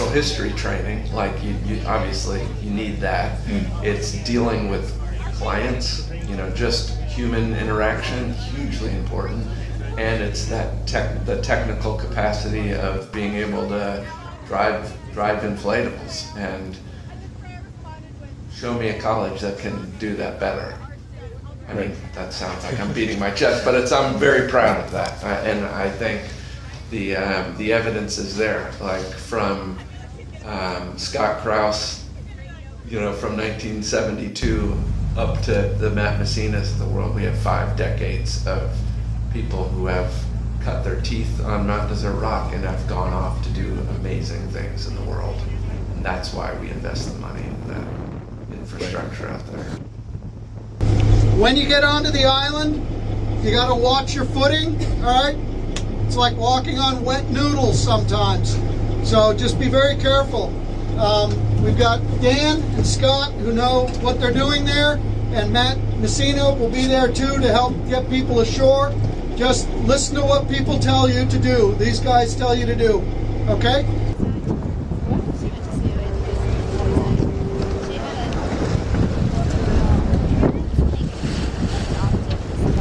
natural history training, like you obviously you need that. It's dealing with clients, just human interaction, hugely important. And it's that the technical capacity of being able to drive inflatables, and show me a college that can do that better. I mean, that sounds like I'm beating my chest, but I'm very proud of that, and I think the evidence is there. Like from Scott Krause, from 1972 up to the Matt Messinas of the world, we have 5 decades of people who have cut their teeth on Mount Desert Rock and have gone off to do amazing things in the world, and that's why we invest the money in that infrastructure out there. When you get onto the island, you got to watch your footing, all right? It's like walking on wet noodles sometimes, so just be very careful. We've got Dan and Scott who know what they're doing there, and Matt Messina will be there too to help get people ashore. Just listen to what people tell you to do. These guys tell you to do, okay?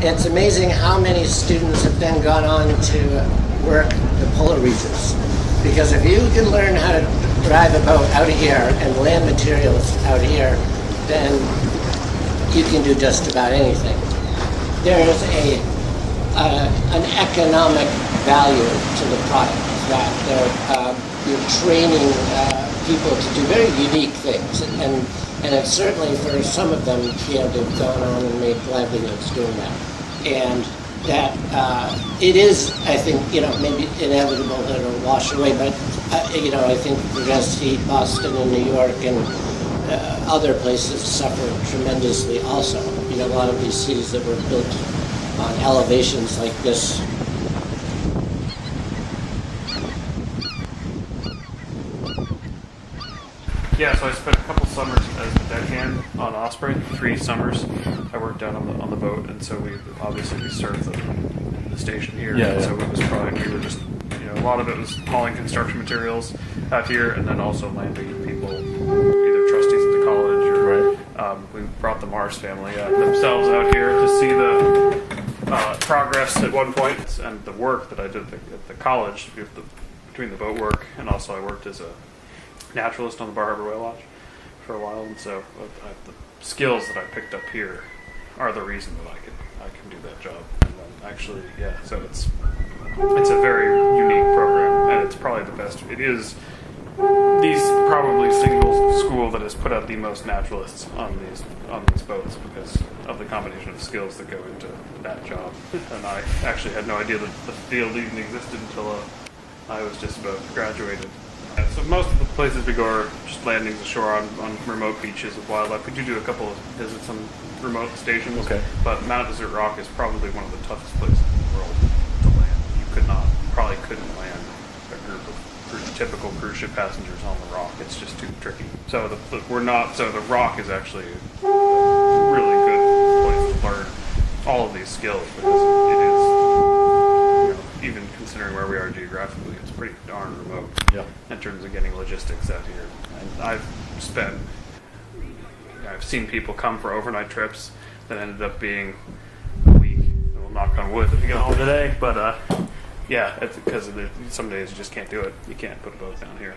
It's amazing how many students have then gone on to work the polar regions. Because if you can learn how to drive a boat out here and land materials out here, then you can do just about anything. There is an economic value to the product, that you're training people to do very unique things, and it's certainly for some of them they've gone on and made livelihoods doing that. And that it is, I think, maybe inevitable that it'll wash away, but I think we're going to see Boston and New York and other places suffer tremendously also. A lot of these cities that were built on elevations like this. Yeah, so I spent a couple summers as a deckhand on Osprey, 3 summers. I worked down on the boat, and so we served the station here. Yeah. So it was we were just, a lot of it was hauling construction materials out here, and then also landing people, either trustees at the college or we brought the Mars family themselves out here to see the progress at one point, and the work that I did at the college between the boat work, and also I worked as a naturalist on the Bar Harbor Whale Watch for a while, and so the skills that I picked up here are the reason that I can do that job. And then actually, so it's a very unique program, and it's probably the best. It is probably single school that has put out the most naturalists on these boats because of the combination of skills that go into that job. And I actually had no idea that the field even existed until I was just about graduated. So most of the places we go are just landings ashore on remote beaches with wildlife. We do a couple of visits on remote stations, but Mount Desert Rock is probably one of the toughest places in the world to land. You probably couldn't land a group of typical cruise ship passengers on the rock. It's just too tricky. So the rock is actually a really good place to learn all of these skills because it is, even considering where we are geographically, it's pretty darn remote in terms of getting logistics out here. And I've seen people come for overnight trips that ended up being a week. We'll knock on wood if you get home today, but it's because some days you just can't do it. You can't put a boat down here.